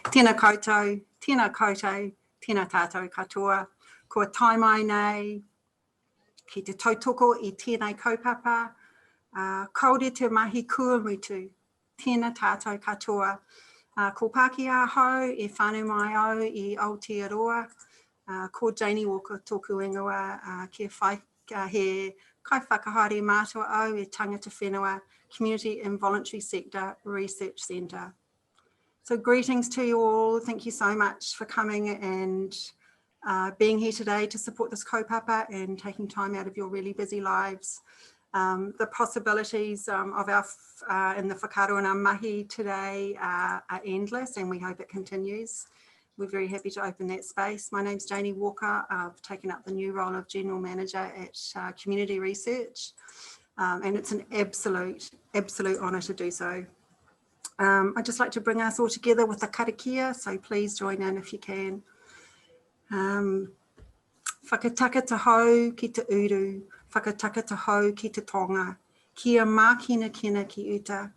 Tēnā koutou, tēnā koutou, tēnā tātou katoa. Ko taimai nei, ki te tautoko I tēnei kaupapa. Kaore te mahi kua mutu, tēnā tātou katoa. Ko Pākehā hau e whānau mai au I Aotearoa. Ko Janie Walker tōku ingoa, kia whai, he kai whakahaere mātua au e tangata whenua, Community and Voluntary Sector Research Centre. So greetings to you all. Thank you so much for coming and being here today to support this kaupapa and taking time out of your really busy lives. The possibilities of our in the whakaaro and our mahi today are endless, and we hope it continues. We're very happy to open that space. My name's Janie Walker. I've taken up the new role of General Manager at Community Research, and it's an absolute honour to do so. I'd just like to bring us all together with a karakia, so please join in if you can. Whakataka te hau ki te uru, whakataka te hau ki te tonga, kia mākina kina ki uta,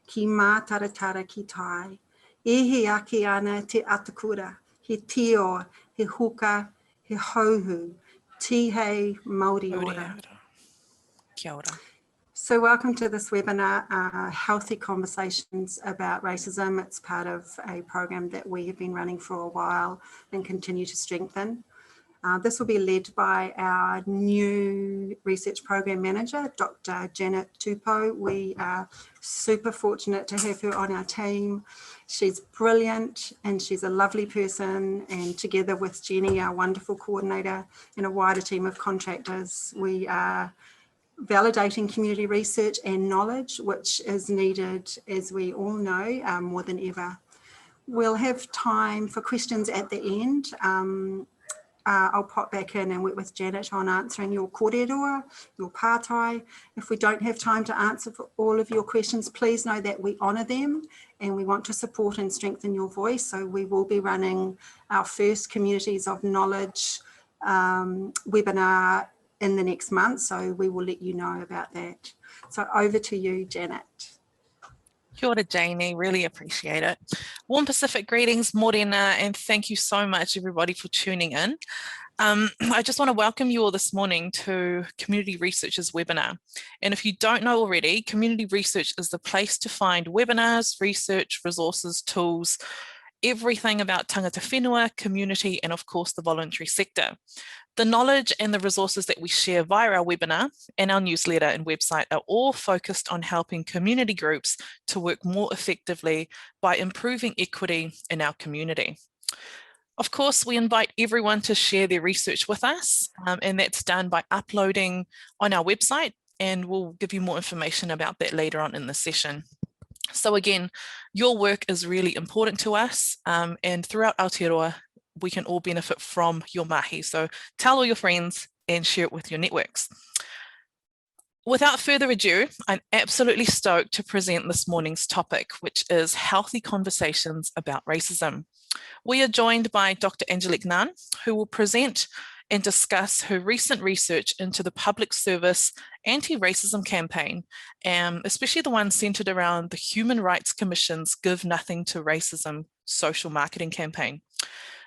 ki mā taratara ki tai. E he ake ana te atakura, he tio, he huka, he hauhu, tihei Māori ora. Kia ora. So welcome to this webinar, Healthy Conversations about Racism. It's part of a program that we have been running for a while and continue to strengthen. This will be led by our new research program manager, Dr Tupou. We are super fortunate to have her on our team. She's brilliant and she's a lovely person, and together with Jenny, our wonderful coordinator, and a wider team of contractors, we are validating community research and knowledge, which is needed, as we all know, more than ever. We'll have time for questions at the end. I'll pop back in and work with Janet on answering your kōrero, your pātai. If we don't have time to answer for all of your questions, please know that we honour them and we want to support and strengthen your voice. So we will be running our first Communities of Knowledge webinar in the next month, so we will let you know about that. So over to you, Janet. Kia ora, Janie, really appreciate it. Warm Pacific greetings, morena, and thank you so much everybody for tuning in. I just want to welcome you all this morning to Community Research's webinar. And if you don't know already, Community Research is the place to find webinars, research, resources, tools, everything about tangata whenua, community, and of course the voluntary sector. The knowledge and the resources that we share via our webinar and our newsletter and website are all focused on helping community groups to work more effectively by improving equity in our community. Of course, we invite everyone to share their research with us, and that's done by uploading on our website, and we'll give you more information about that later on in the session. So again, your work is really important to us, and throughout Aotearoa, we can all benefit from your mahi. So tell all your friends and share it with your networks. Without further ado, I'm absolutely stoked to present this morning's topic, which is healthy conversations about racism. We are joined by Dr Angelique Nairn, who will present and discuss her recent research into the public service anti-racism campaign, especially the one centered around the Human Rights Commission's Give Nothing to Racism social marketing campaign.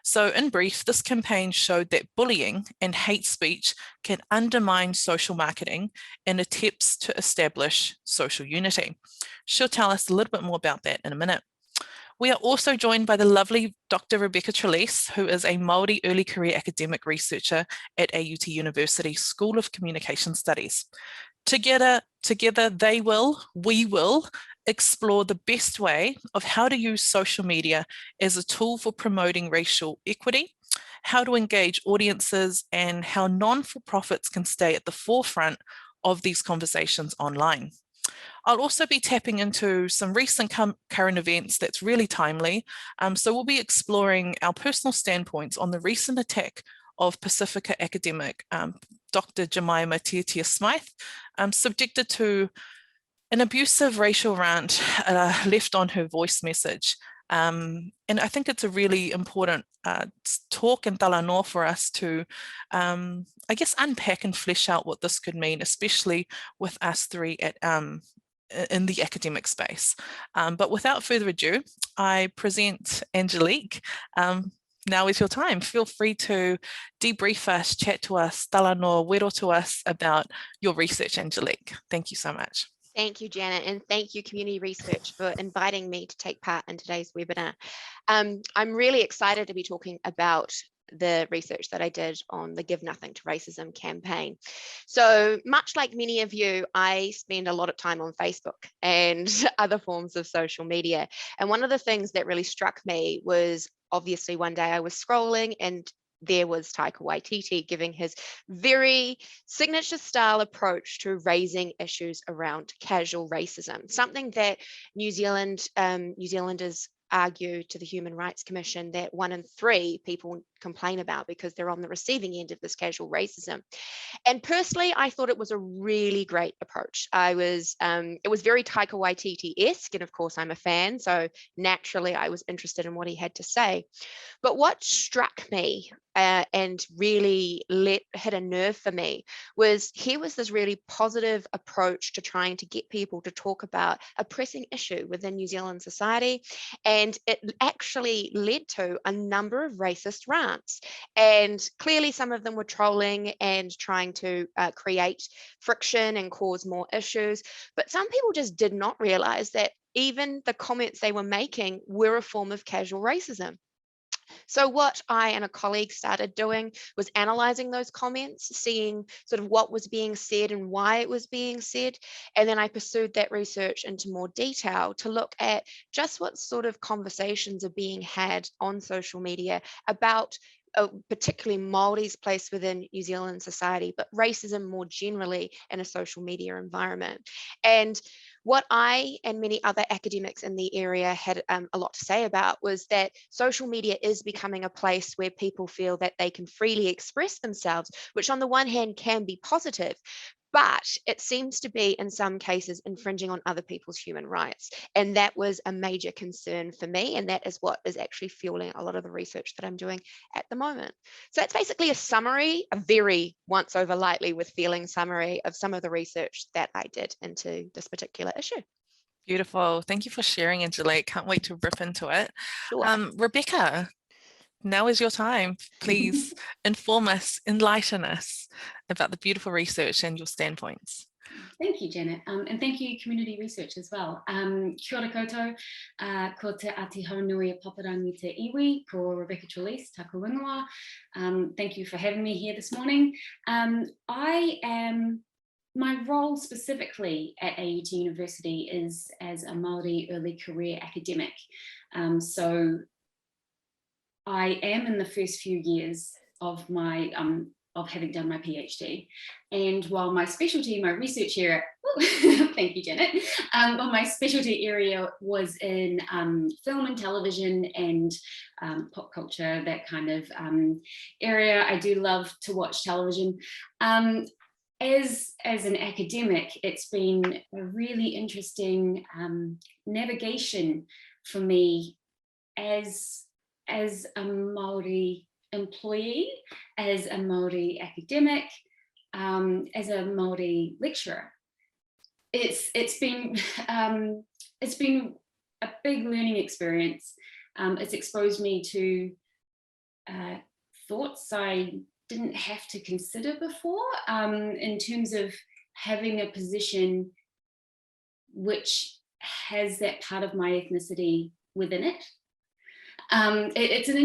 So in brief, this campaign showed that bullying and hate speech can undermine social marketing and attempts to establish social unity. She'll tell us a little bit more about that in a minute. We are also joined by the lovely Dr Rebecca Trelease, who is a Māori early career academic researcher at AUT University School of Communication Studies. Together we will explore the best way of how to use social media as a tool for promoting racial equity, how to engage audiences, and how non-for-profits can stay at the forefront of these conversations online. I'll also be tapping into some recent current events that's really timely. So we'll be exploring our personal standpoints on the recent attack of Pacifica academic Dr Jemima Tiatia Smythe, subjected to an abusive racial rant left on her voice message. And I think it's a really important talk and talanoa for us to, I guess, unpack and flesh out what this could mean, especially with us three at in the academic space. But without further ado, I present Angelique. Now is your time. Feel free to debrief us, chat to us, tala no wero to us about your research, Angelique. Thank you so much. Thank you, Janet, and thank you, Community Research, for inviting me to take part in today's webinar. I'm really excited to be talking about the research that I did on the Give Nothing to Racism campaign. So much like many of you, I spend a lot of time on Facebook and other forms of social media. And one of the things that really struck me was, obviously one day I was scrolling and there was Taika Waititi giving his very signature style approach to raising issues around casual racism, something that New Zealanders argue to the Human Rights Commission that 1 in 3 people complain about because they're on the receiving end of this casual racism. And personally, I thought it was a really great approach. It was very Taika Waititi-esque, and of course I'm a fan, so naturally I was interested in what he had to say. But what struck me and really hit a nerve for me was here was this really positive approach to trying to get people to talk about a pressing issue within New Zealand society. And it actually led to a number of racist rants. And clearly some of them were trolling and trying to create friction and cause more issues. But some people just did not realize that even the comments they were making were a form of casual racism. So what I and a colleague started doing was analyzing those comments, seeing sort of what was being said and why it was being said. And then I pursued that research into more detail to look at just what sort of conversations are being had on social media about particularly Māori's place within New Zealand society, but racism more generally in a social media environment. And what I and many other academics in the area had a lot to say about was that social media is becoming a place where people feel that they can freely express themselves, which on the one hand can be positive, but it seems to be in some cases infringing on other people's human rights. And that was a major concern for me. And that is what is actually fueling a lot of the research that I'm doing at the moment. So it's basically a summary, a very once over lightly with feeling summary of some of the research that I did into this particular issue. Beautiful. Thank you for sharing, Angelique. Can't wait to rip into it. Sure. Rebecca, now is your time. Please inform us, enlighten us about the beautiful research and your standpoints. Thank you, Janet, and thank you, Community Research, as well. Kia ora koutou, ko te Ati Haunui a Paparangi te iwi, ko Rebecca Trelease, taku ingoa. Thank you for having me here this morning. My role specifically at AUT University is as a Māori early career academic. So I am in the first few years of my of having done my PhD, and while my specialty, my research area, thank you, Janet, well, my specialty area was in film and television and pop culture, that kind of area. I do love to watch television. As an academic, it's been a really interesting navigation for me as a Māori employee, as a Māori academic, as a Māori lecturer. It's been a big learning experience. It's exposed me to thoughts I didn't have to consider before, in terms of having a position which has that part of my ethnicity within it. It's an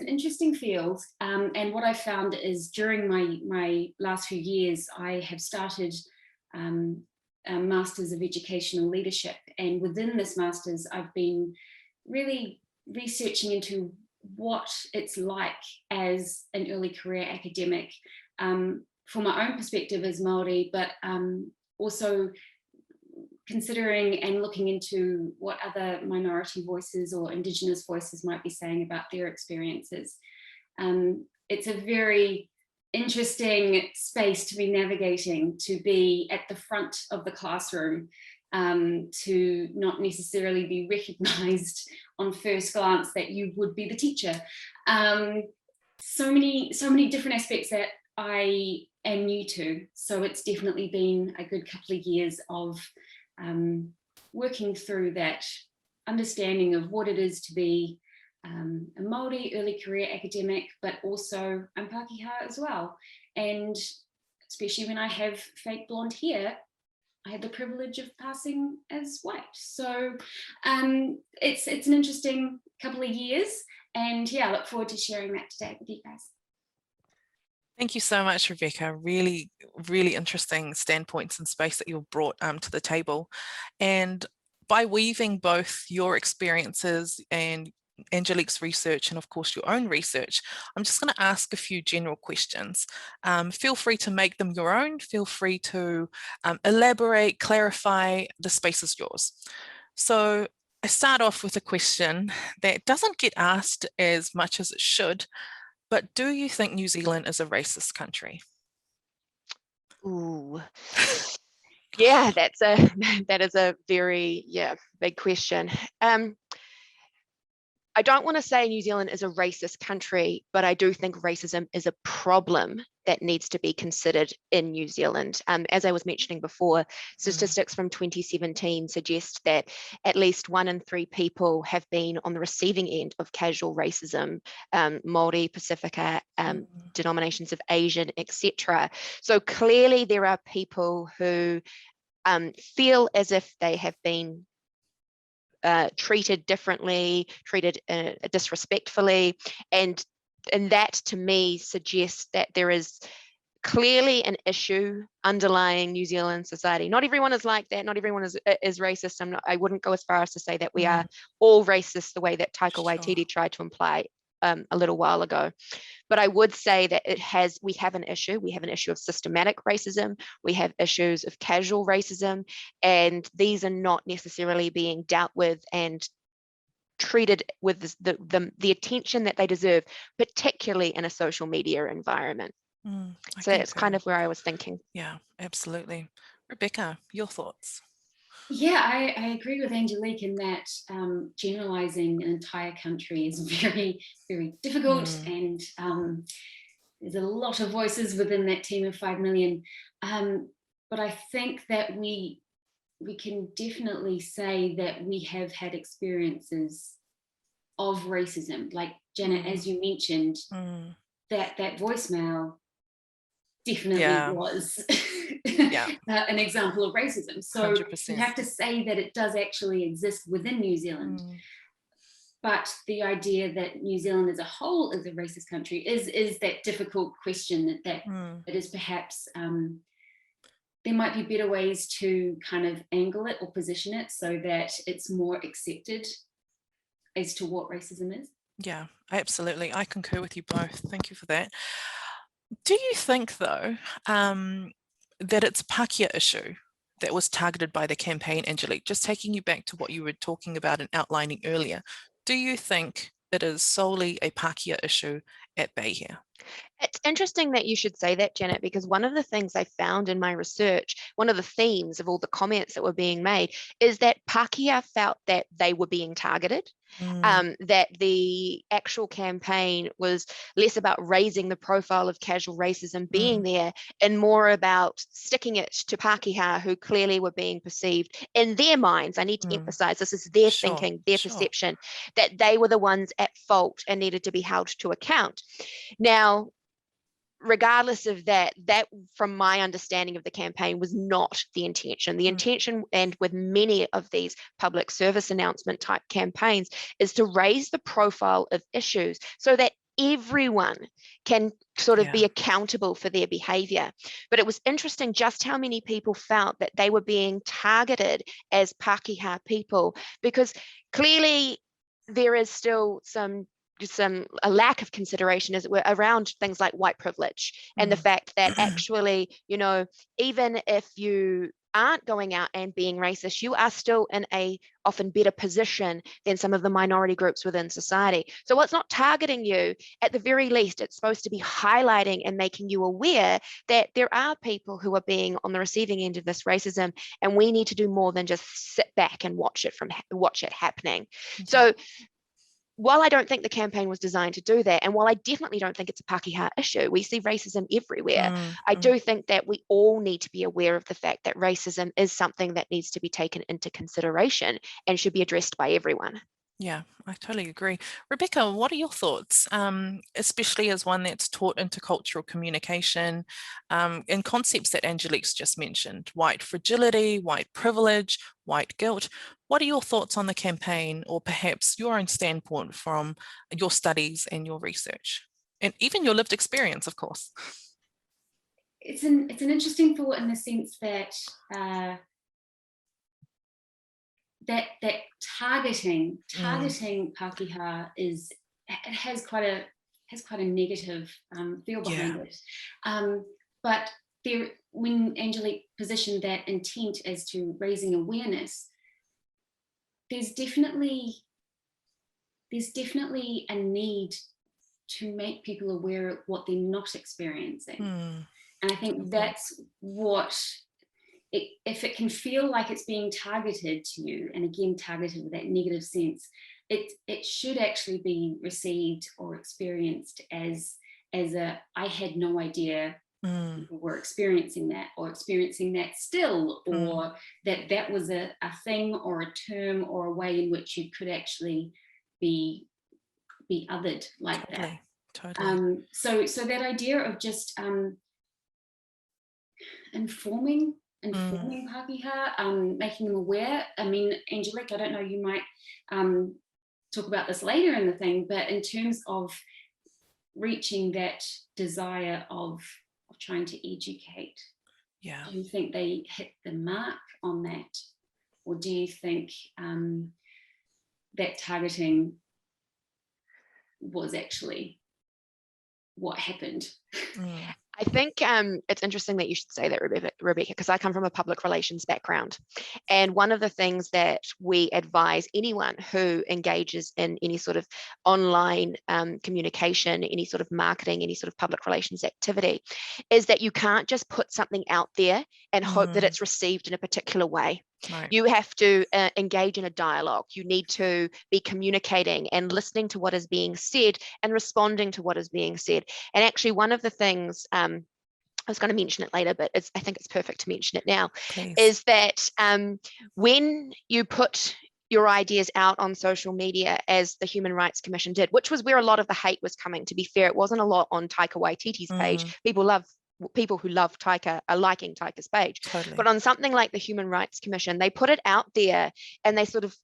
interesting field, and what I found is during my last few years, I have started a Masters of Educational Leadership, and within this Masters, I've been really researching into what it's like as an early career academic, from my own perspective as Māori, but also considering and looking into what other minority voices or Indigenous voices might be saying about their experiences. It's a very interesting space to be navigating, to be at the front of the classroom, to not necessarily be recognized on first glance that you would be the teacher. So many different aspects that I am new to. So it's definitely been a good couple of years of working through that understanding of what it is to be a Māori early career academic, but also I'm Pākehā as well. And especially when I have fake blonde hair, I had the privilege of passing as white. So it's an interesting couple of years. And yeah, I look forward to sharing that today with you guys. Thank you so much, Rebecca. Really, really interesting standpoints and space that you've brought to the table. And by weaving both your experiences and Angelique's research and of course your own research, I'm just going to ask a few general questions. Feel free to make them your own. Feel free to elaborate, clarify. The space is yours. So I start off with a question that doesn't get asked as much as it should, but do you think New Zealand is a racist country? Ooh. Yeah, that is a very big question. I don't want to say New Zealand is a racist country, but I do think racism is a problem that needs to be considered in New Zealand. As I was mentioning before, statistics from 2017 suggest that at least 1 in 3 people have been on the receiving end of casual racism, Māori, Pacifica, denominations of Asian, etc. So clearly there are people who feel as if they have been treated differently, treated disrespectfully, and that to me suggests that there is clearly an issue underlying New Zealand society. Not everyone is like that. Not everyone is racist. I wouldn't go as far as to say that we are all racist the way that Taika Waititi tried to imply a little while ago. But I would say that we have an issue. We have an issue of systematic racism. We have issues of casual racism, and these are not necessarily being dealt with and treated with the attention that they deserve, particularly in a social media environment. So it's kind of where I was thinking. Yeah, absolutely. Rebecca, your thoughts? Yeah, I agree with Angelique in that generalizing an entire country is very, very difficult, and there's a lot of voices within that team of 5 million. But I think that we can definitely say that we have had experiences of racism. Like Janet, as you mentioned, that voicemail definitely was an example of racism. So 100%. You have to say that it does actually exist within New Zealand. But the idea that New Zealand as a whole is a racist country is that difficult question that it is perhaps, there might be better ways to kind of angle it or position it so that it's more accepted as to what racism is. Yeah, absolutely. I concur with you both. Thank you for that. Do you think, though, that it's a Pākehā issue that was targeted by the campaign, Angelique? Just taking you back to what you were talking about and outlining earlier, do you think it is solely a Pākehā issue at bay here? It's interesting that you should say that, Janet, because one of the things I found in my research, one of the themes of all the comments that were being made, is that Pākehā felt that they were being targeted, that the actual campaign was less about raising the profile of casual racism being there and more about sticking it to Pākehā, who clearly were being perceived in their minds. I need to emphasize this is their thinking, their perception, that they were the ones at fault and needed to be held to account. Now, regardless of that, from my understanding of the campaign was not the intention. The intention, and with many of these public service announcement type campaigns, is to raise the profile of issues so that everyone can sort of be accountable for their behavior. But it was interesting just how many people felt that they were being targeted as Pākehā people, because clearly there is still a lack of consideration, as it were, around things like white privilege and the fact that actually, you know, even if you aren't going out and being racist, you are still in a often better position than some of the minority groups within society. So it's not targeting you. At the very least, it's supposed to be highlighting and making you aware that there are people who are being on the receiving end of this racism, and we need to do more than just sit back and watch it happening. So while I don't think the campaign was designed to do that, and while I definitely don't think it's a Pākehā issue, we see racism everywhere, I do think that we all need to be aware of the fact that racism is something that needs to be taken into consideration and should be addressed by everyone. Yeah, I totally agree. Rebecca, what are your thoughts, especially as one that's taught intercultural communication, and concepts that Angelique's just mentioned, white fragility, white privilege, white guilt? What are your thoughts on the campaign, or perhaps your own standpoint from your studies and your research, and even your lived experience, of course? It's an interesting thought in the sense that that targeting Pākehā has quite a negative feel behind it. But when Angelique positioned that intent as to raising awareness, there's definitely a need to make people aware of what they're not experiencing. And I think that's what, if it can feel like it's being targeted to you, and again, targeted with that negative sense, it should actually be received or experienced as a, I had no idea people were experiencing that, or experiencing that still, or that was a thing or a term or a way in which you could actually be othered like that. Totally. So that idea of just informing Pākehā, making them aware. I mean, Angelique, I don't know, you might talk about this later in the thing, but in terms of reaching that desire of trying to educate, do you think they hit the mark on that? Or do you think that targeting was actually what happened? I think it's interesting that you should say that, Rebecca, because I come from a public relations background. And one of the things that we advise anyone who engages in any sort of online communication, any sort of marketing, any sort of public relations activity, is that you can't just put something out there and hope that it's received in a particular way. Right. You have to engage in a dialogue. You need to be communicating and listening to what is being said and responding to what is being said. And actually, one of the things, I was going to mention it later, but I think it's perfect to mention it now, is that when you put your ideas out on social media, as the Human Rights Commission did, which was where a lot of the hate was coming, to be fair, it wasn't a lot on Taika Waititi's page. People who love Taika are liking Taika's page. But on something like the Human Rights Commission, they put it out there and they sort of,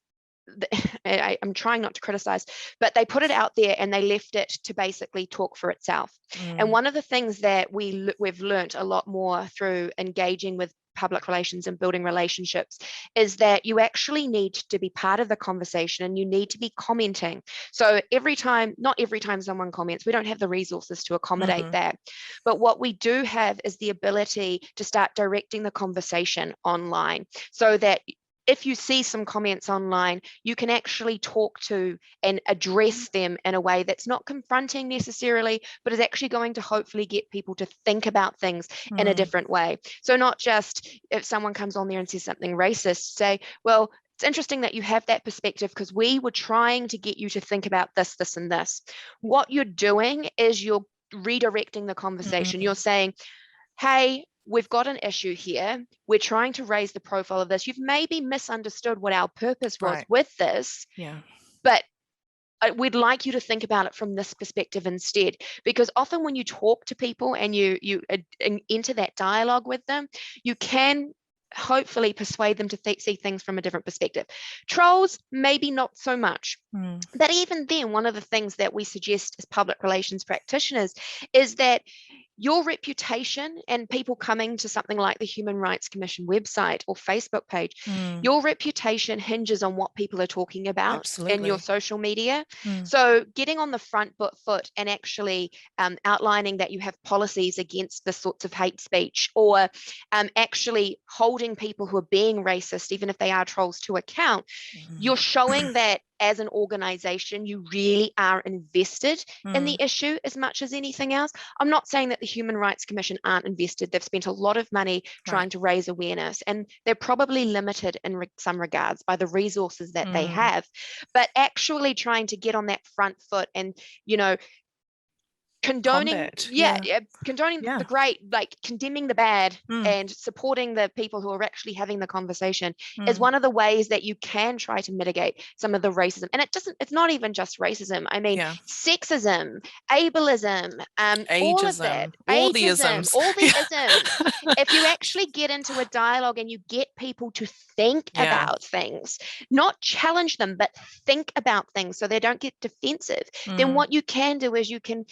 I'm trying not to criticize, but they put it out there and they left it to basically talk for itself. And one of the things that we've learnt a lot more through engaging with public relations and building relationships is that you actually need to be part of the conversation, and you need to be commenting. So not every time someone comments, we don't have the resources to accommodate that. But what we do have is the ability to start directing the conversation online, so that if you see some comments online, you can actually talk to and address them in a way that's not confronting necessarily, but is actually going to hopefully get people to think about things in a different way. So not just if someone comes on there and says something racist, say, well, it's interesting that you have that perspective, because we were trying to get you to think about this, this, and this. What you're doing is you're redirecting the conversation. You're saying, hey, we've got an issue here. We're trying to raise the profile of this. You've maybe misunderstood what our purpose was with this, but we'd like you to think about it from this perspective instead. Because often when you talk to people and you enter that dialogue with them, you can hopefully persuade them to see things from a different perspective. Trolls, maybe not so much. But even then, one of the things that we suggest as public relations practitioners is that your reputation, and people coming to something like the Human Rights Commission website or Facebook page, your reputation hinges on what people are talking about in your social media. So getting on the front foot and actually outlining that you have policies against the sorts of hate speech, or actually holding people who are being racist, even if they are trolls, to account, you're showing that as an organization, you really are invested in the issue as much as anything else. I'm not saying that the Human Rights Commission aren't invested. They've spent a lot of money trying to raise awareness, and they're probably limited in some regards by the resources that they have. But actually trying to get on that front foot and, you know, condoning condoning the great, like condemning the bad and supporting the people who are actually having the conversation is one of the ways that you can try to mitigate some of the racism. And it's not even just racism. I mean, sexism, ableism, all of that, all the isms. If you actually get into a dialogue and you get people to think about things, not challenge them, but think about things so they don't get defensive, then what you can do is you can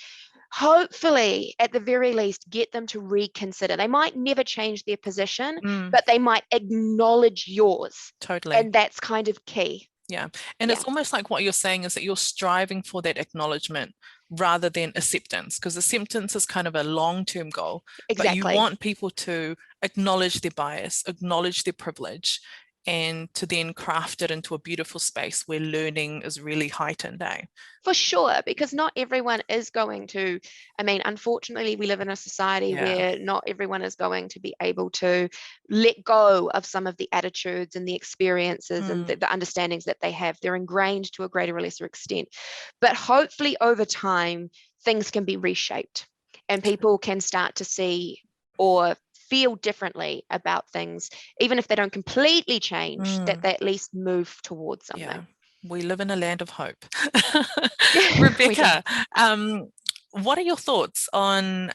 hopefully, at the very least, get them to reconsider. They might never change their position, but they might acknowledge yours. Totally. And that's kind of key. Yeah. And it's almost like what you're saying is that you're striving for that acknowledgement rather than acceptance, because acceptance is kind of a long-term goal. Exactly. But you want people to acknowledge their bias, acknowledge their privilege, and to then craft it into a beautiful space where learning is really heightened, eh? For sure, because not everyone is going to, I mean, unfortunately, we live in a society where not everyone is going to be able to let go of some of the attitudes and the experiences and the understandings that they have. They're ingrained to a greater or lesser extent. But hopefully over time, things can be reshaped and people can start to see or feel differently about things, even if they don't completely change, that they at least move towards something. Yeah. We live in a land of hope. Rebecca, what are your thoughts on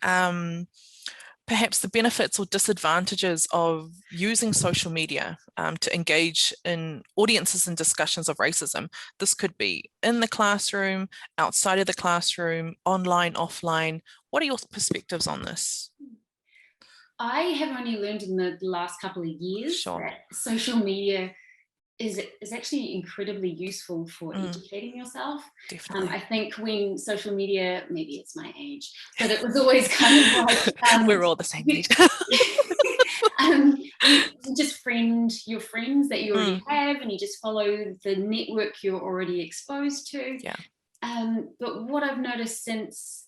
perhaps the benefits or disadvantages of using social media to engage in audiences and discussions of racism? This could be in the classroom, outside of the classroom, online, offline. What are your perspectives on this? I have only learned in the last couple of years that social media is actually incredibly useful for educating yourself. Definitely. I think when social media, maybe it's my age, but it was always kind of like... we're all the same age. You just friend your friends that you already have, and you just follow the network you're already exposed to. Yeah. But what I've noticed since,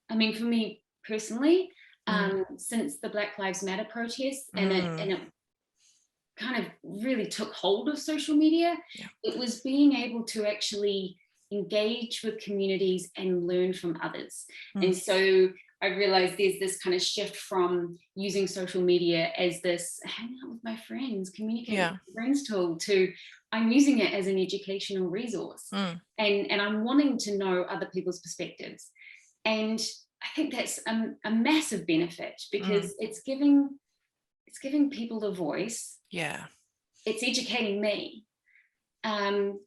I mean, for me personally, since the Black Lives Matter protests, and it kind of really took hold of social media, it was being able to actually engage with communities and learn from others. And so I realized there's this kind of shift from using social media as this hang out with my friends, communicate with my friends tool, to I'm using it as an educational resource. And I'm wanting to know other people's perspectives. And I think that's a massive benefit, because it's giving people a voice. Yeah. It's educating me. And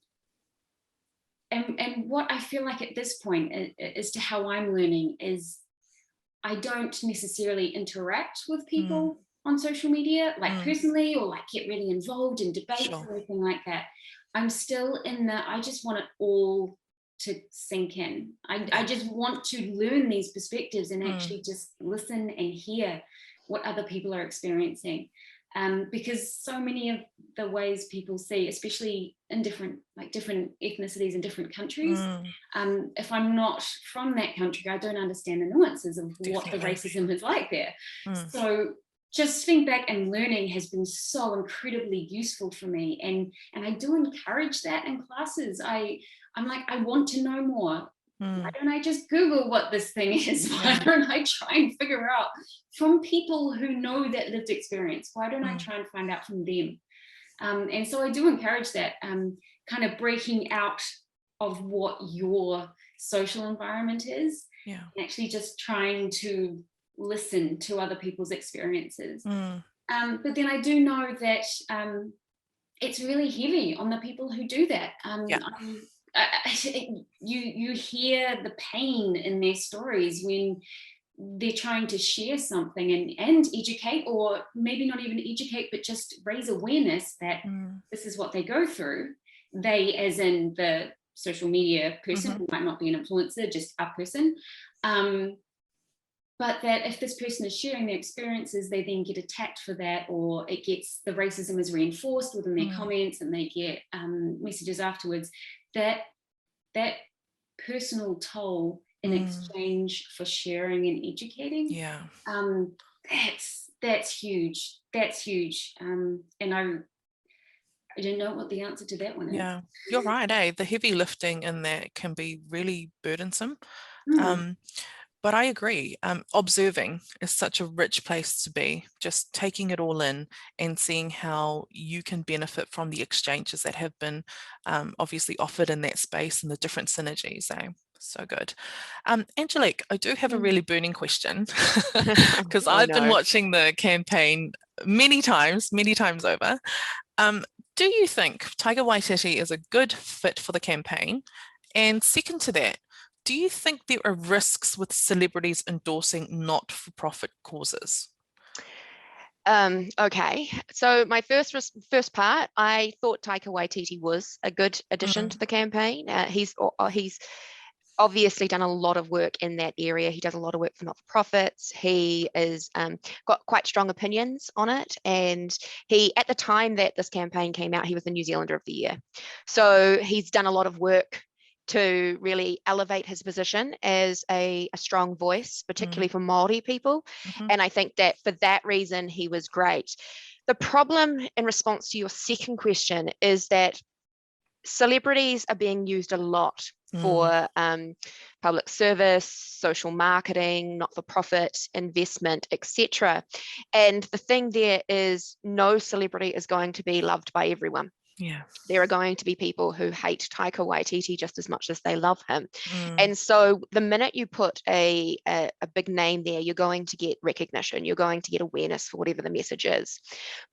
what I feel like at this point, as to how I'm learning, is I don't necessarily interact with people on social media, like personally, or like get really involved in debates or anything like that. I'm still in I just want it all to sink in. I just want to learn these perspectives and actually just listen and hear what other people are experiencing. Because so many of the ways people see, especially in different ethnicities in different countries, if I'm not from that country, I don't understand the nuances of what the racism is like there. So just sitting back and learning has been so incredibly useful for me. And I do encourage that in classes. I'm like, I want to know more. Why don't I just Google what this thing is? Why don't I try and figure out from people who know that lived experience? Why don't I try and find out from them? And so I do encourage that, kind of breaking out of what your social environment is, and actually just trying to listen to other people's experiences. But then I do know that it's really heavy on the people who do that. You hear the pain in their stories when they're trying to share something and educate, or maybe not even educate, but just raise awareness that this is what they go through. They, as in the social media person, who might not be an influencer, just a person, but that if this person is sharing their experiences, they then get attacked for that, or the racism is reinforced within their comments, and they get messages afterwards. That personal toll in exchange for sharing and educating. Yeah. That's huge. That's huge. And I don't know what the answer to that one is. Yeah, you're right, eh? The heavy lifting in that can be really burdensome. But I agree, observing is such a rich place to be, just taking it all in and seeing how you can benefit from the exchanges that have been obviously offered in that space and the different synergies, eh? So good. Angelique, I do have a really burning question because I've been watching the campaign many times over. Do you think Taika Waititi is a good fit for the campaign? And second to that, do you think there are risks with celebrities endorsing not-for-profit causes? Okay, so my first part, I thought Taika Waititi was a good addition to the campaign. He's obviously done a lot of work in that area. He does a lot of work for not-for-profits. He is got quite strong opinions on it. And at the time that this campaign came out, he was the New Zealander of the Year. So he's done a lot of work to really elevate his position as a strong voice, particularly for Māori people. And I think that for that reason, he was great. The problem in response to your second question is that celebrities are being used a lot for public service, social marketing, not-for-profit, investment, etc. And the thing there is no celebrity is going to be loved by everyone. Yeah. There are going to be people who hate Taika Waititi just as much as they love him. And so the minute you put a big name there, you're going to get recognition, you're going to get awareness for whatever the message is.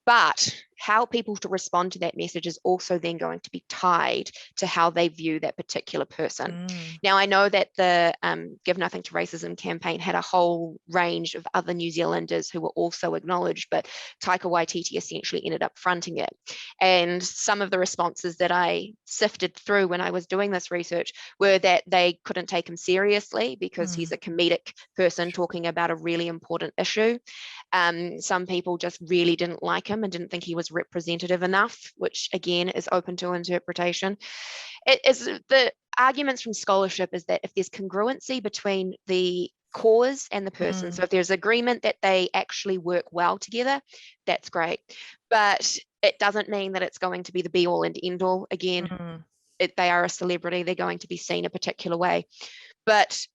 But how people to respond to that message is also then going to be tied to how they view that particular person. Now, I know that the Give Nothing to Racism campaign had a whole range of other New Zealanders who were also acknowledged, but Taika Waititi essentially ended up fronting it. And some of the responses that I sifted through when I was doing this research were that they couldn't take him seriously because he's a comedic person talking about a really important issue. Some people just really didn't like him and didn't think he was representative enough, which again is open to interpretation. The arguments from scholarship is that if there's congruency between the cause and the person, so if there's agreement that they actually work well together, that's great. But it doesn't mean that it's going to be the be all and end all. Again, they are a celebrity, they're going to be seen a particular way. But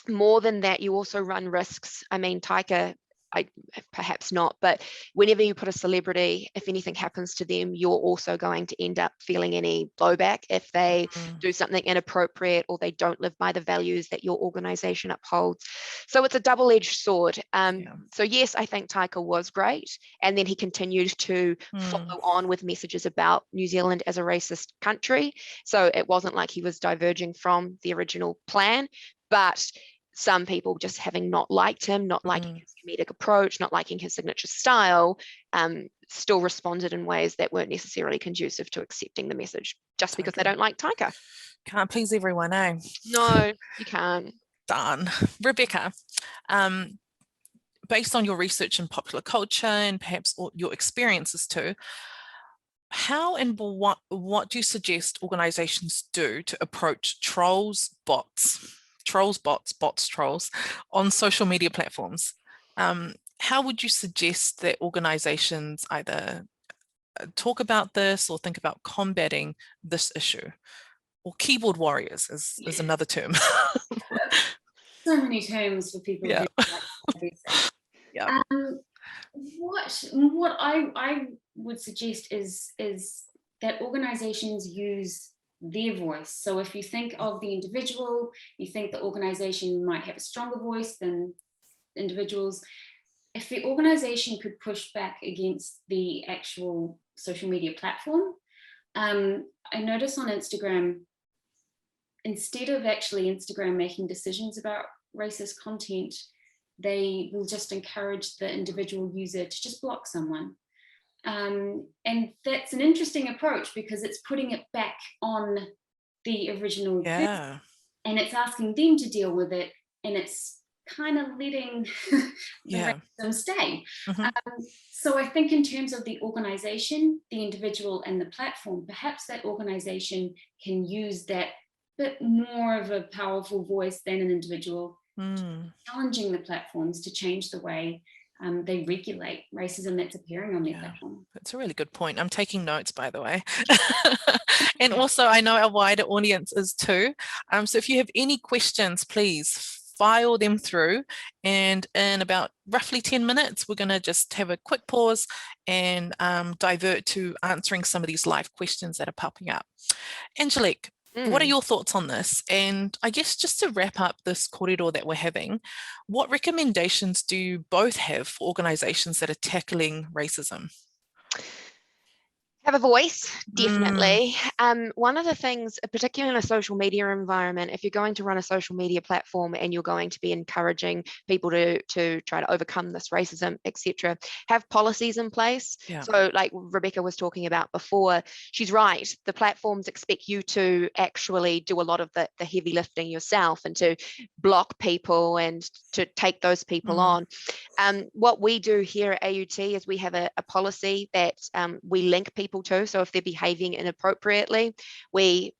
more than that, you also run risks. I mean, Taika, perhaps not, but whenever you put a celebrity, if anything happens to them, you're also going to end up feeling any blowback if they do something inappropriate or they don't live by the values that your organization upholds. So it's a double-edged sword. So yes, I think Taika was great. And then he continued to follow on with messages about New Zealand as a racist country. So it wasn't like he was diverging from the original plan, but some people just having not liked him, not liking his comedic approach, not liking his signature style, still responded in ways that weren't necessarily conducive to accepting the message just because they don't like Taika. Can't please everyone, eh? No, you can't. Darn. Rebecca, based on your research in popular culture and perhaps your experiences too, how and what do you suggest organizations do to approach trolls, bots on social media platforms? How would you suggest that organizations either talk about this or think about combating this issue? Or keyboard warriors is another term. So many terms for people who like what I would suggest is that organizations use their voice. So if you think of the individual, you think the organization might have a stronger voice than individuals. If the organization could push back against the actual social media platform, I notice on Instagram, instead of actually Instagram making decisions about racist content, they will just encourage the individual user to just block someone. And that's an interesting approach because it's putting it back on the original person, and it's asking them to deal with it, and it's kind of letting the racism stay. So I think in terms of the organization, the individual and the platform, perhaps that organization can use that bit more of a powerful voice than an individual, Mm. challenging the platforms to change the way they regulate racism that's appearing on their Yeah. platform. That's a really good point. I'm taking notes, by the way. And also, I know our wider audience is too. So if you have any questions, please file them through. And in about roughly 10 minutes, we're going to just have a quick pause and divert to answering some of these live questions that are popping up. Angelique, what are your thoughts on this? And I guess just to wrap up this corridor that we're having, what recommendations do you both have for organisations that are tackling racism? Have a voice, definitely. One of the things, particularly in a social media environment, if you're going to run a social media platform and you're going to be encouraging people to try to overcome this racism, etc., have policies in place. Yeah. So like Rebecca was talking about before, she's right. The platforms expect you to actually do a lot of the heavy lifting yourself and to block people and to take those people on. What we do here at AUT is we have a policy that we link people to. So if they're behaving inappropriately, we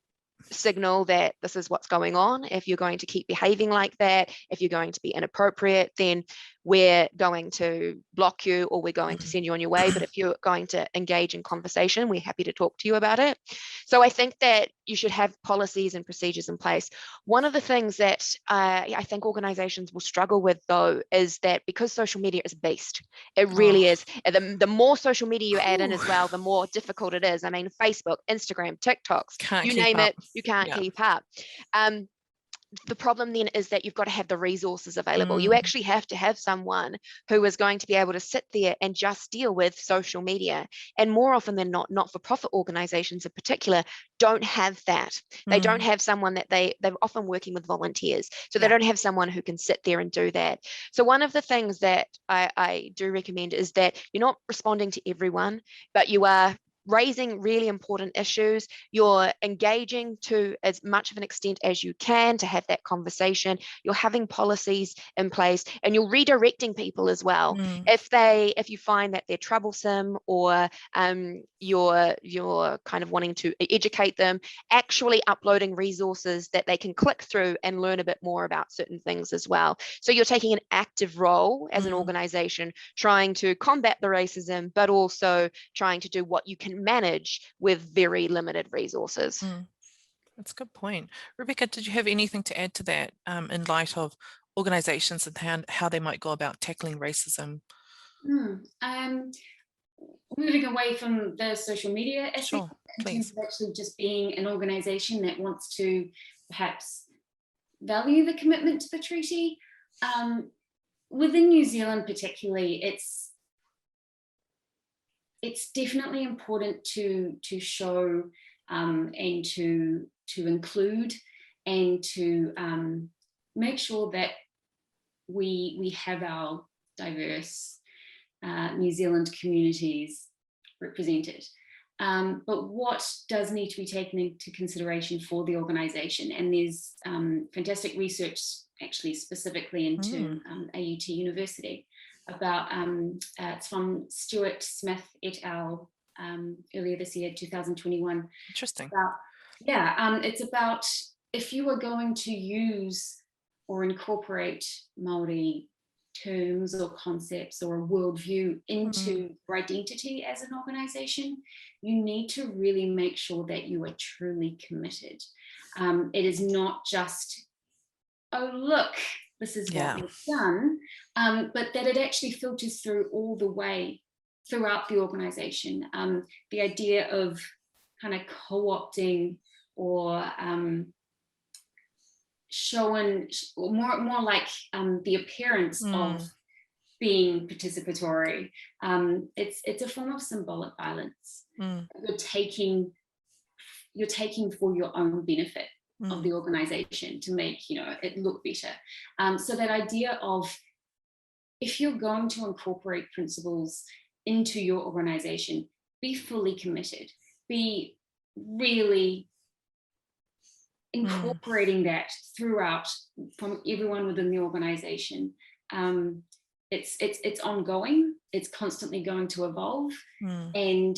signal that this is what's going on. If you're going to keep behaving like that, if you're going to be inappropriate, then we're going to block you or we're going to send you on your way. But if you're going to engage in conversation, we're happy to talk to you about it. So I think that you should have policies and procedures in place. One of the things that I think organizations will struggle with, though, is that because social media is a beast, it really is. The more social media you add in as well, the more difficult it is. I mean, Facebook, Instagram, TikToks, you name it, you can't keep up. The problem then is that you've got to have the resources available. You actually have to have someone who is going to be able to sit there and just deal with social media. And more often than not, not-for-profit organizations in particular don't have that. They don't have someone that they're often working with volunteers. So they don't have someone who can sit there and do that. So one of the things that I do recommend is that you're not responding to everyone, but you are raising really important issues. You're engaging to as much of an extent as you can to have that conversation. You're having policies in place and you're redirecting people as well. If you find that they're troublesome or you're kind of wanting to educate them, actually uploading resources that they can click through and learn a bit more about certain things as well. So you're taking an active role as an organization, trying to combat the racism, but also trying to do what you can manage with very limited resources. That's a good point. Rebecca, did you have anything to add to that in light of organizations and how they might go about tackling racism? Moving away from the social media aspect, Sure, in terms of actually just being an organization that wants to perhaps value the commitment to the treaty. Within New Zealand particularly, it's definitely important to show and to include and to make sure that we have our diverse New Zealand communities represented. But what does need to be taken into consideration for the organisation? And there's fantastic research actually specifically into AUT University about, it's from Stuart Smith et al. Earlier this year, 2021. Interesting. It's about if you are going to use or incorporate Māori terms or concepts or a worldview into your identity as an organisation, you need to really make sure that you are truly committed. It is not just, oh, look, this is what we've done, but that it actually filters through all the way throughout the organisation. The idea of kind of co-opting or showing more like the appearance of being participatory. It's a form of symbolic violence. You're taking for your own benefit of the organization to make it look better. So that idea of if you're going to incorporate principles into your organization, be fully committed, be really incorporating that throughout from everyone within the organization. It's ongoing, it's constantly going to evolve, and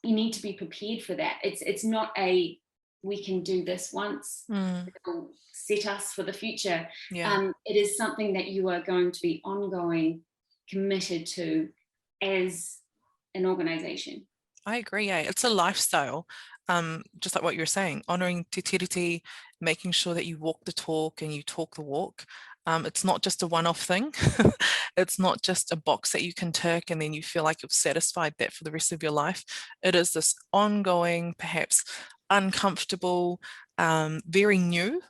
you need to be prepared for that. It's not a we can do this once, it'll set us for the future. Yeah. It is something that you are going to be ongoing, committed to as an organization. I agree. Yeah, it's a lifestyle. Just like what you're saying, honoring te tiriti, making sure that you walk the talk and you talk the walk. It's not just a one-off thing. It's not just a box that you can tick and then you feel like you've satisfied that for the rest of your life. It is this ongoing, perhaps uncomfortable, very new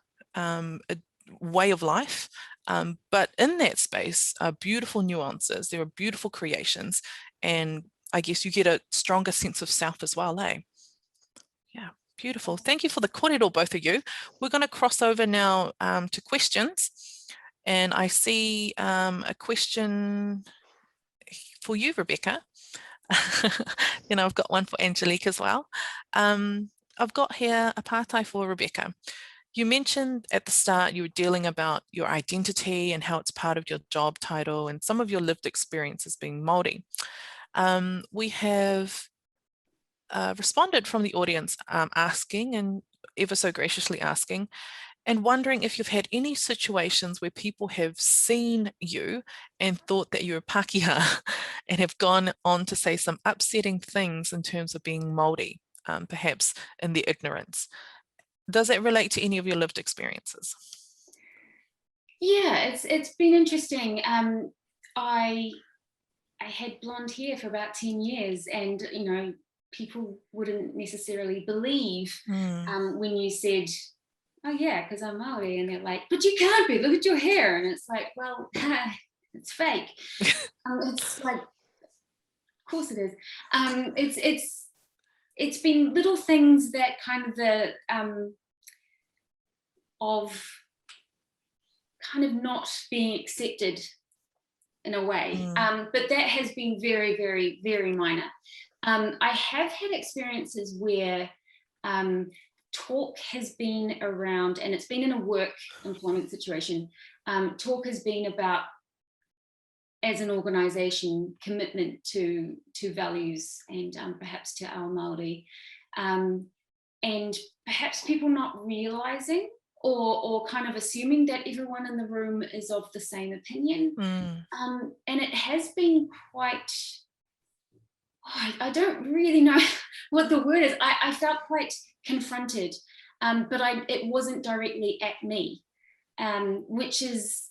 way of life. But in that space are beautiful nuances. There are beautiful creations, and I guess you get a stronger sense of self as well, eh? Yeah, beautiful. Thank you for the kōrero, both of you. We're going to cross over now to questions. And I see a question for you, Rebecca. You know, I've got one for Angelique as well. I've got here a pātai for Rebecca. You mentioned at the start you were dealing about your identity and how it's part of your job title and some of your lived experiences being Māori. We have responded from the audience asking, and ever so graciously asking, and wondering if you've had any situations where people have seen you and thought that you're Pākehā and have gone on to say some upsetting things in terms of being Māori, perhaps in their ignorance. Does it relate to any of your lived experiences? Yeah, it's been interesting. I had blonde hair for about 10 years, and you know, people wouldn't necessarily believe when you said, oh yeah, because I'm Māori, and they're like, but you can't be, look at your hair. And it's like, well, it's fake. It's like, of course it is. It's been little things that kind of the of kind of not being accepted in a way, but that has been very, very, very minor. I have had experiences where talk has been around, and it's been in a work employment situation, talk has been about, as an organisation, commitment to values and perhaps to our Māori, and perhaps people not realising or kind of assuming that everyone in the room is of the same opinion. And it has been quite, I don't really know what the word is. I felt quite confronted, but it wasn't directly at me, which is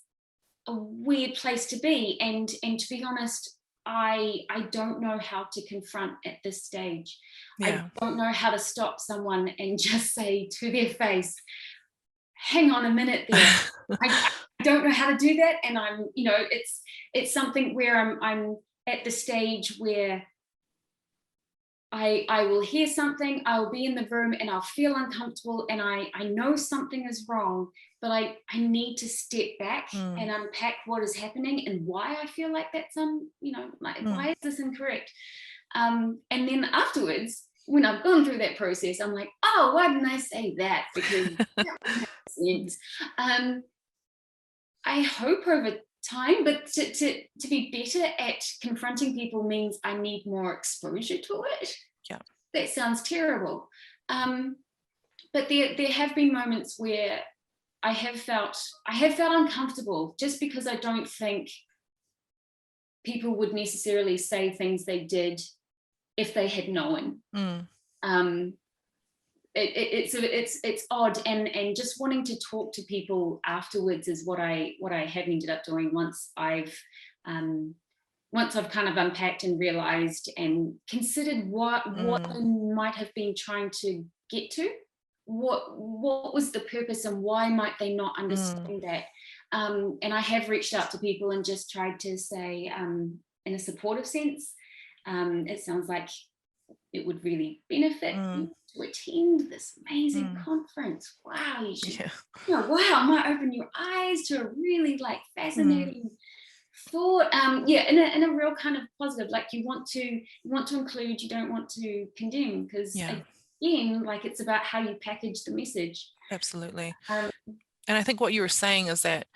a weird place to be. And to be honest, I don't know how to confront at this stage. Yeah. I don't know how to stop someone and just say to their face, hang on a minute there. I don't know how to do that. And I'm, you know, it's something where I'm at the stage where I will hear something, I'll be in the room and I'll feel uncomfortable, and I know something is wrong, but I need to step back and unpack what is happening and why I feel like that's why is this incorrect? And then afterwards, when I've gone through that process, I'm like, oh, why didn't I say that? Because that makes sense. I hope over time, but to be better at confronting people means I need more exposure to it. Yeah, that sounds terrible. But there have been moments where I have felt uncomfortable, just because I don't think people would necessarily say things they did if they had known. It's odd, and just wanting to talk to people afterwards is what I have ended up doing once I've kind of unpacked and realized and considered what I might have been trying to get to, what was the purpose and why might they not understand that. And I have reached out to people and just tried to say, in a supportive sense, it sounds like it would really benefit you to attend this amazing conference. Wow, you should, wow, I might open your eyes to a really like fascinating thought. In a real kind of positive, like you want to include, you don't want to condemn, because again, like it's about how you package the message. Absolutely. And I think what you were saying is that,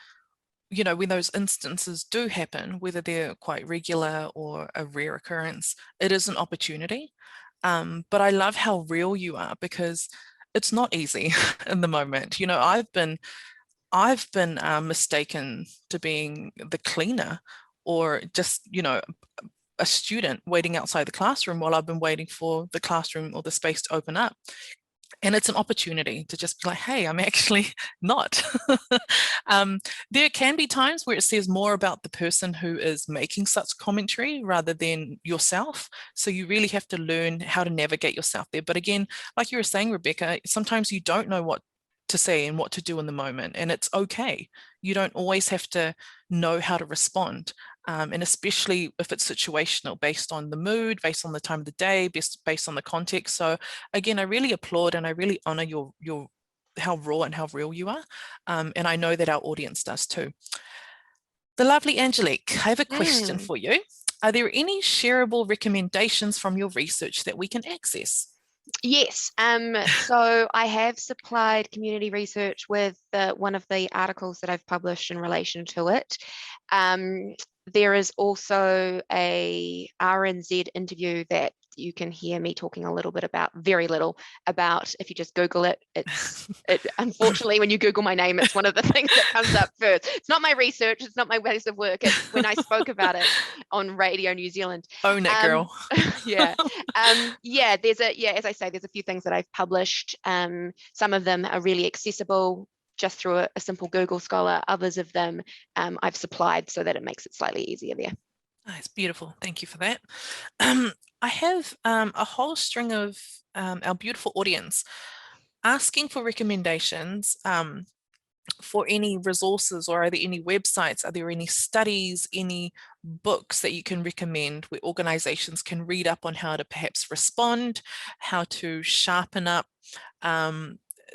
you know, when those instances do happen, whether they're quite regular or a rare occurrence, it is an opportunity. But I love how real you are, because it's not easy in the moment. You know, I've been mistaken to being the cleaner, or just, you know, a student waiting outside the classroom while I've been waiting for the classroom or the space to open up. And it's an opportunity to just be like, hey, I'm actually not. There can be times where it says more about the person who is making such commentary rather than yourself. So you really have to learn how to navigate yourself there. But again, like you were saying, Rebecca, sometimes you don't know what to say and what to do in the moment, and it's okay. You don't always have to know how to respond. And especially if it's situational, based on the mood, based on the time of the day, based on the context. So again, I really applaud and I really honor your how raw and how real you are. And I know that our audience does too. The lovely Angelique, I have a question for you. Are there any shareable recommendations from your research that we can access? Yes, so I have supplied community research with one of the articles that I've published in relation to it. There is also a RNZ interview that you can hear me talking a little bit about, very little about. If you just Google it, unfortunately, when you Google my name, it's one of the things that comes up first. It's not my research, it's not my place of work, it's when I spoke about it on Radio New Zealand. Own it, girl. Yeah. Yeah, as I say, there's a few things that I've published. Some of them are really accessible just through a simple Google Scholar. Others of them I've supplied so that it makes it slightly easier there. That's beautiful. Thank you for that. I have a whole string of our beautiful audience asking for recommendations for any resources, or are there any websites, are there any studies, any books that you can recommend where organizations can read up on how to perhaps respond, how to sharpen up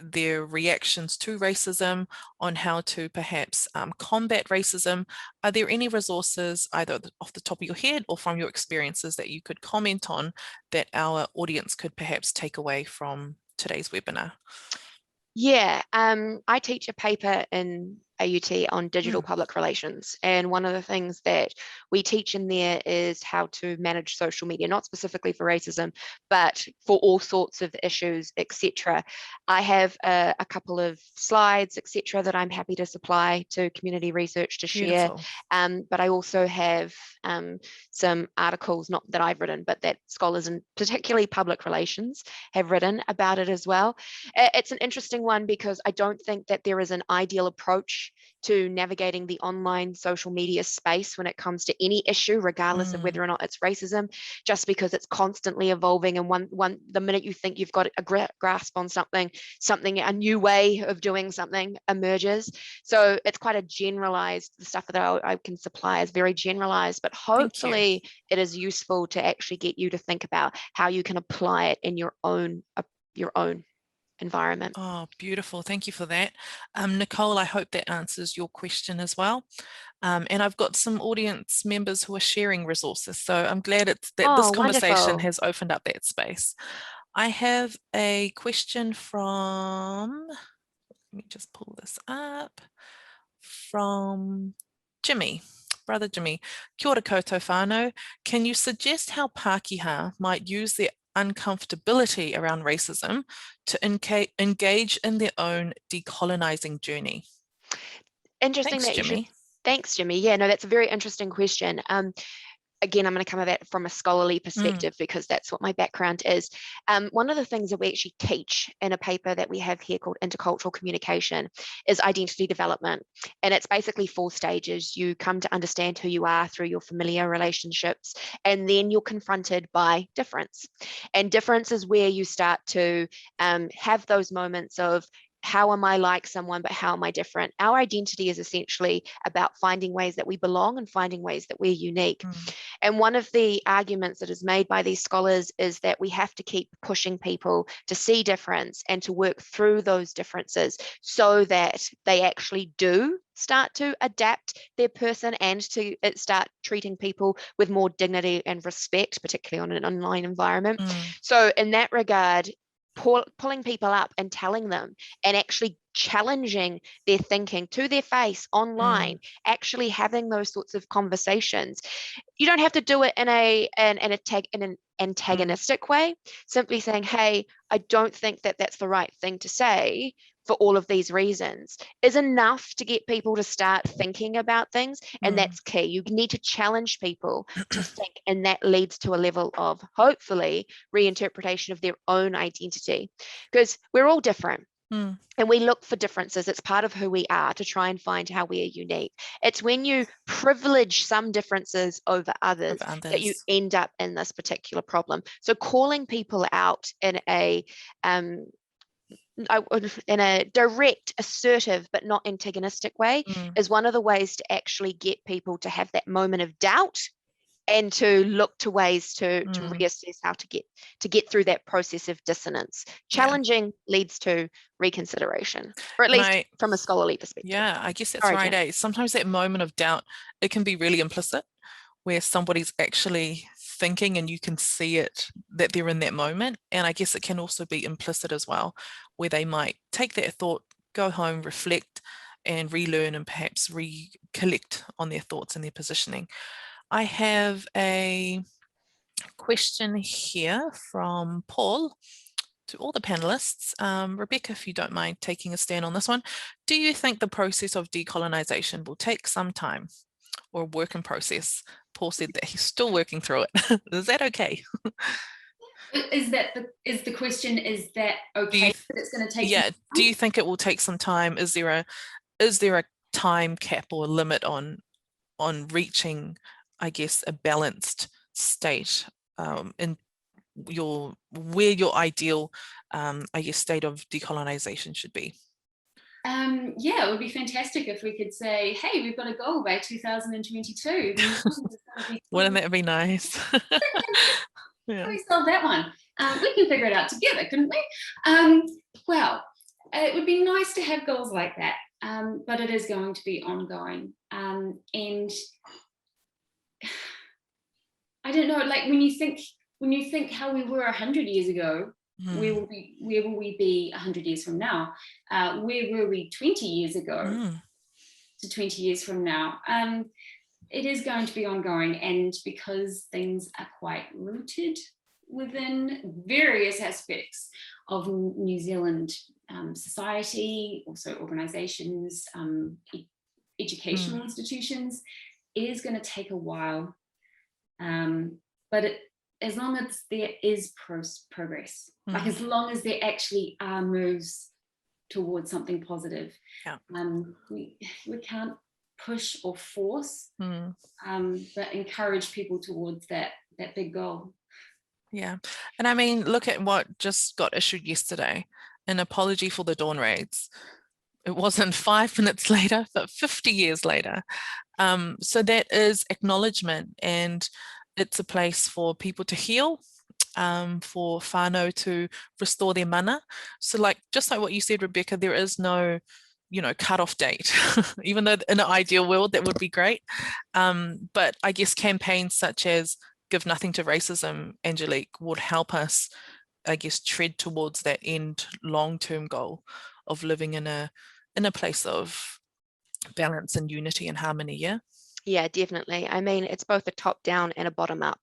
their reactions to racism, on how to perhaps combat racism? Are there any resources, either off the top of your head or from your experiences, that you could comment on that our audience could perhaps take away from today's webinar? Yeah, I teach a paper in AUT on digital public relations, and one of the things that we teach in there is how to manage social media, not specifically for racism, but for all sorts of issues, etc. I have a couple of slides, etc., that I'm happy to supply to community research to share. But I also have some articles, not that I've written, but that scholars, and particularly public relations, have written about it as well. It's an interesting one because I don't think that there is an ideal approach to navigating the online social media space when it comes to any issue, regardless of whether or not it's racism, just because it's constantly evolving. And the minute you think you've got a grasp on something, a new way of doing something emerges. So it's quite a generalized, the stuff that I can supply is very generalized, but hopefully it is useful to actually get you to think about how you can apply it in your own environment. Oh, beautiful. Thank you for that. Nicole, I hope that answers your question as well. And I've got some audience members who are sharing resources, so I'm glad that this conversation has opened up that space. I have a question from, let me just pull this up, from Jimmy. Brother Jimmy. Kia ora koutou whānau. Can you suggest how Pākehā might use their uncomfortability around racism to engage in their own decolonizing journey? Interesting. Thanks, Jimmy. Thanks, Jimmy. Yeah, no, that's a very interesting question. Again, I'm going to come at it from a scholarly perspective because that's what my background is. One of the things that we actually teach in a paper that we have here called Intercultural Communication is identity development. And it's basically 4 stages. You come to understand who you are through your familiar relationships, and then you're confronted by difference. And difference is where you start to have those moments of, how am I like someone, but how am I different? Our identity is essentially about finding ways that we belong and finding ways that we're unique. And one of the arguments that is made by these scholars is that we have to keep pushing people to see difference and to work through those differences so that they actually do start to adapt their person and to start treating people with more dignity and respect, particularly on an online environment. So in that regard, pulling people up and telling them and actually challenging their thinking to their face online, actually having those sorts of conversations. You don't have to do it in an antagonistic way, simply saying, hey, I don't think that that's the right thing to say for all of these reasons, is enough to get people to start thinking about things. And that's key. You need to challenge people to think, and that leads to a level of, hopefully, reinterpretation of their own identity, because we're all different. And we look for differences. It's part of who we are, to try and find how we are unique. It's when you privilege some differences over others that you end up in this particular problem. So calling people out in a direct, assertive, but not antagonistic way is one of the ways to actually get people to have that moment of doubt and to look to ways to reassess how to get through that process of dissonance. Challenging leads to reconsideration, or at least from a scholarly perspective. Yeah, I guess that's right. Sometimes that moment of doubt, it can be really implicit, where somebody's actually thinking and you can see it, that they're in that moment. And I guess it can also be implicit as well, where they might take that thought, go home, reflect, and relearn, and perhaps recollect on their thoughts and their positioning. I have a question here from Paul to all the panelists. Rebecca, if you don't mind taking a stand on this one. Do you think the process of decolonization will take some time, or a work in process? Paul said that he's still working through it. Is that okay? Is the question, is that okay, that it's going to take some time? Do you think it will take some time? Is there a time cap or limit on reaching, I guess, a balanced state in where your ideal, I guess, state of decolonization should be? Yeah, it would be fantastic if we could say, hey, we've got a goal by 2022. Wouldn't that be nice? Yeah. We solved that one. We can figure it out together, couldn't we? Well, it would be nice to have goals like that, but it is going to be ongoing. And I don't know, like when you think how we were 100 years ago, where will we be 100 years from now? Where were we 20 years ago to 20 years from now? It is going to be ongoing, and because things are quite rooted within various aspects of New Zealand society, also organisations, educational institutions, it is going to take a while. But as long as there is progress, like as long as there actually are moves towards something positive, we can't push or force, but encourage people towards that big goal. Yeah, and I mean, look at what just got issued yesterday, an apology for the dawn raids. It wasn't 5 minutes later, but 50 years later. So that is acknowledgement, and it's a place for people to heal, for whānau to restore their mana. So just like what you said, Rebecca, there is no, cut-off date, even though in an ideal world that would be great. But I guess campaigns such as Give Nothing to Racism, Angelique, would help us, I guess, tread towards that end long-term goal of living in a place of balance and unity and harmony. Yeah, definitely. I mean, it's both a top down and a bottom up.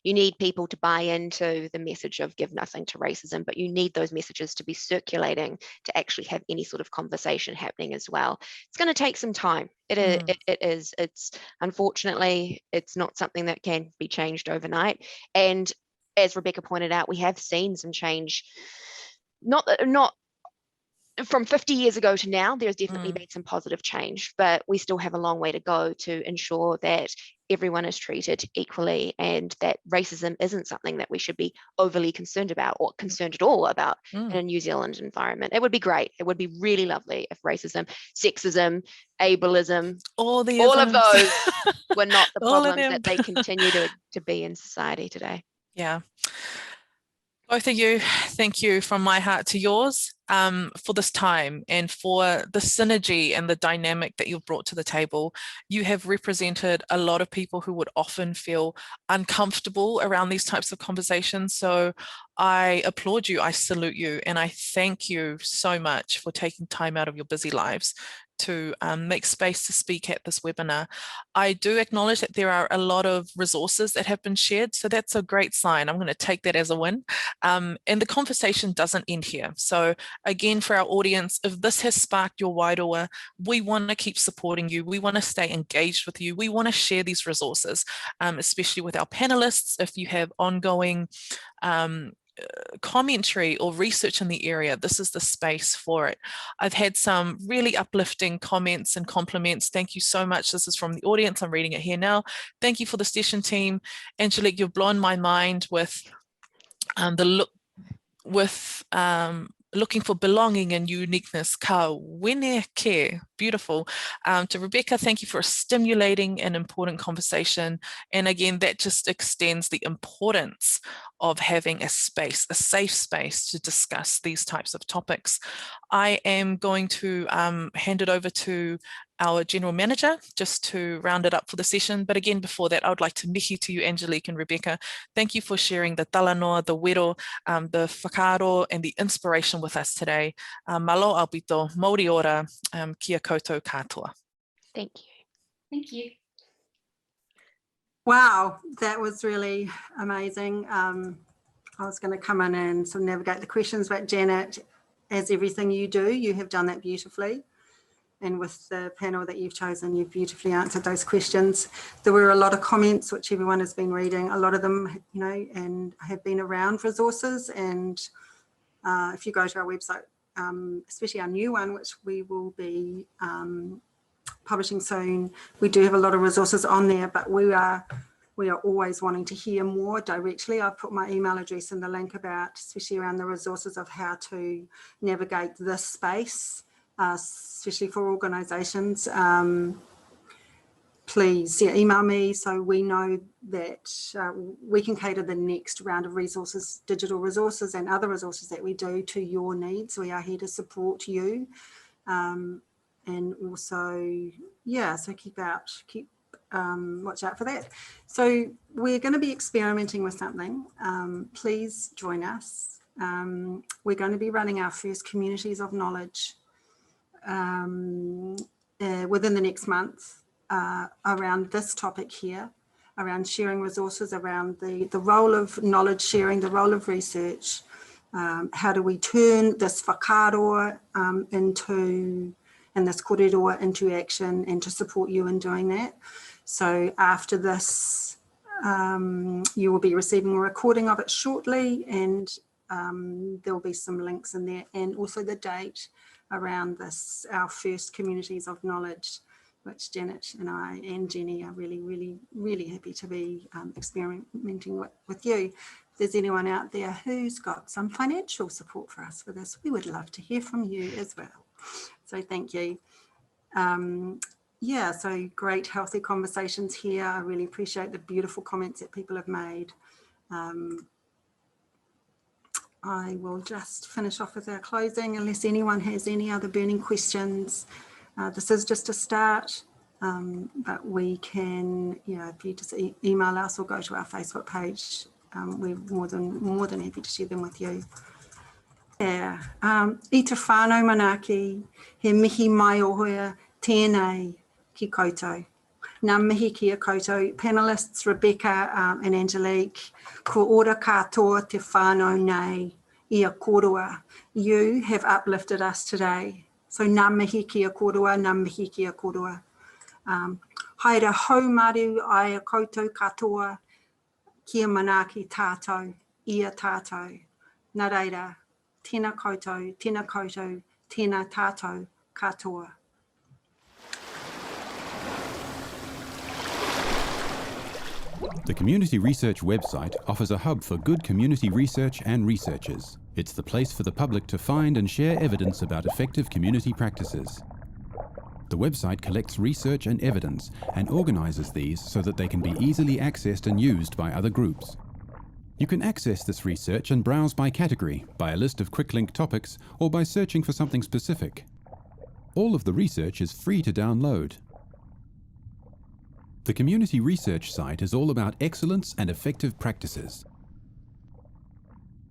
You need people to buy into the message of give nothing to racism, but you need those messages to be circulating to actually have any sort of conversation happening as well. It's going to take some time. It is. It's unfortunately, it's not something that can be changed overnight. And as Rebecca pointed out, we have seen some change, not from 50 years ago to now. There's definitely been some positive change, but we still have a long way to go to ensure that everyone is treated equally, and that racism isn't something that we should be overly concerned about, or concerned at all about in a New Zealand environment. It would be great. It would be really lovely if racism, sexism, ableism, all of those were not the problems that they continue to be in society today. Yeah. Both of you, thank you from my heart to yours for this time and for the synergy and the dynamic that you've brought to the table. You have represented a lot of people who would often feel uncomfortable around these types of conversations. So I applaud you, I salute you, and I thank you so much for taking time out of your busy lives to make space to speak at this webinar. I do acknowledge that there are a lot of resources that have been shared, so that's a great sign. I'm going to take that as a win. And the conversation doesn't end here. So again, for our audience, if this has sparked your wairoa, we want to keep supporting you. We want to stay engaged with you. We want to share these resources, especially with our panelists. If you have ongoing commentary or research in the area, this is the space for it. I've had some really uplifting comments and compliments. Thank you so much. This is from the audience. I'm reading it here now. Thank you for the session team. Angelique, you've blown my mind with looking for belonging and uniqueness. Ka wene ke. Beautiful. To Rebecca, thank you for a stimulating and important conversation. And again, that just extends the importance of having a space, a safe space to discuss these types of topics. I am going to hand it over to our General Manager just to round it up for the session. But again, before that, I would like to mihi to you, Angelique and Rebecca. Thank you for sharing the talanoa, the wero, the whakaaro, and the inspiration with us today. Malo albito, Māori ora, kia koutou katoa. Thank you. Thank you. Wow, that was really amazing. I was going to come in and sort of navigate the questions, but Janet, as everything you do, you have done that beautifully. And with the panel that you've chosen, you've beautifully answered those questions. There were a lot of comments, which everyone has been reading, a lot of them, you know, and have been around resources. And if you go to our website, especially our new one, which we will be publishing soon, we do have a lot of resources on there, but we are always wanting to hear more directly. I've put my email address in the link about, especially around the resources of how to navigate this space, especially for organisations. Please email me so we know that we can cater the next round of resources, digital resources and other resources that we do to your needs. We are here to support you. And also, yeah, so keep watch out for that. So we're going to be experimenting with something. Please join us. We're going to be running our first communities of knowledge within the next month around this topic here, around sharing resources, around the role of knowledge sharing, the role of research. How do we turn this whakaaro and this kōrero into action, and to support you in doing that. So after this, you will be receiving a recording of it shortly, and there will be some links in there, and also the date around this, our first communities of knowledge, which Janet and I and Jenny are really, really, really happy to be experimenting with you. If there's anyone out there who's got some financial support for us for this, we would love to hear from you as well. So thank you. Yeah, so great healthy conversations here. I really appreciate the beautiful comments that people have made. I will just finish off with our closing unless anyone has any other burning questions. This is just a start, but we can, if you just email us or go to our Facebook page, we're more than happy to share them with you. Yeah, I te whānau manaki, he mihi mai o hoia tēnei ki koutou. Nā mihi ki a koutou. Panelists Rebecca and Angelique, ko ora katoa te whānau nei I a kōrua. You have uplifted us today. So nā mihi ki a kōrua, nā mihi ki a kōrua. Haere haumaru ai a koutou katoa, kia manaki tātou, I a tātou. Nā reira, tēnā koutou, tēnā tātou katoa. The Community Research website offers a hub for good community research and researchers. It's the place for the public to find and share evidence about effective community practices. The website collects research and evidence and organises these so that they can be easily accessed and used by other groups. You can access this research and browse by category, by a list of quick link topics, or by searching for something specific. All of the research is free to download. The community research site is all about excellence and effective practices.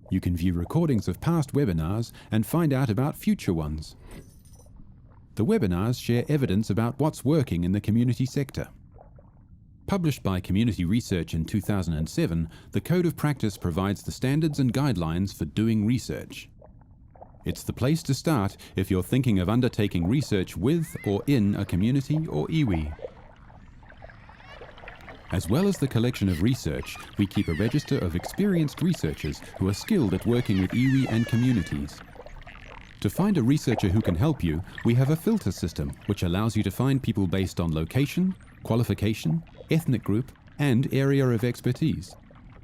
You can view recordings of past webinars and find out about future ones. The webinars share evidence about what's working in the community sector. Published by Community Research in 2007, the Code of Practice provides the standards and guidelines for doing research. It's the place to start if you're thinking of undertaking research with or in a community or iwi. As well as the collection of research, we keep a register of experienced researchers who are skilled at working with iwi and communities. To find a researcher who can help you, we have a filter system which allows you to find people based on location, qualification, ethnic group, and area of expertise.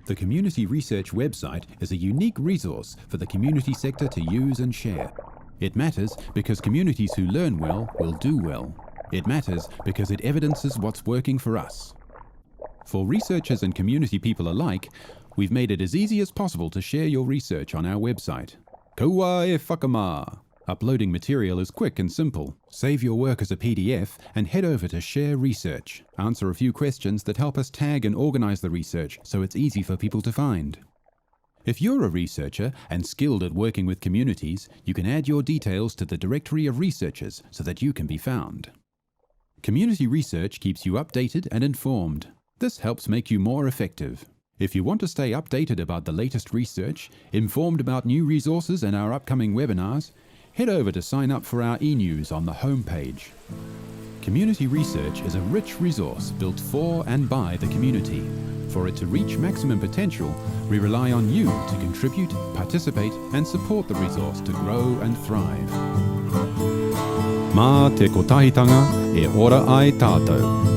The Community Research website is a unique resource for the community sector to use and share. It matters because communities who learn well will do well. It matters because it evidences what's working for us. For researchers and community people alike, we've made it as easy as possible to share your research on our website. Kaua e whakama. Uploading material is quick and simple. Save your work as a PDF and head over to Share Research. Answer a few questions that help us tag and organize the research so it's easy for people to find. If you're a researcher and skilled at working with communities, you can add your details to the directory of researchers so that you can be found. Community research keeps you updated and informed. This helps make you more effective. If you want to stay updated about the latest research, informed about new resources and our upcoming webinars, head over to sign up for our e-news on the homepage. Community research is a rich resource built for and by the community. For it to reach maximum potential, we rely on you to contribute, participate, and support the resource to grow and thrive. Mā te kotahitanga e ora ai tātou.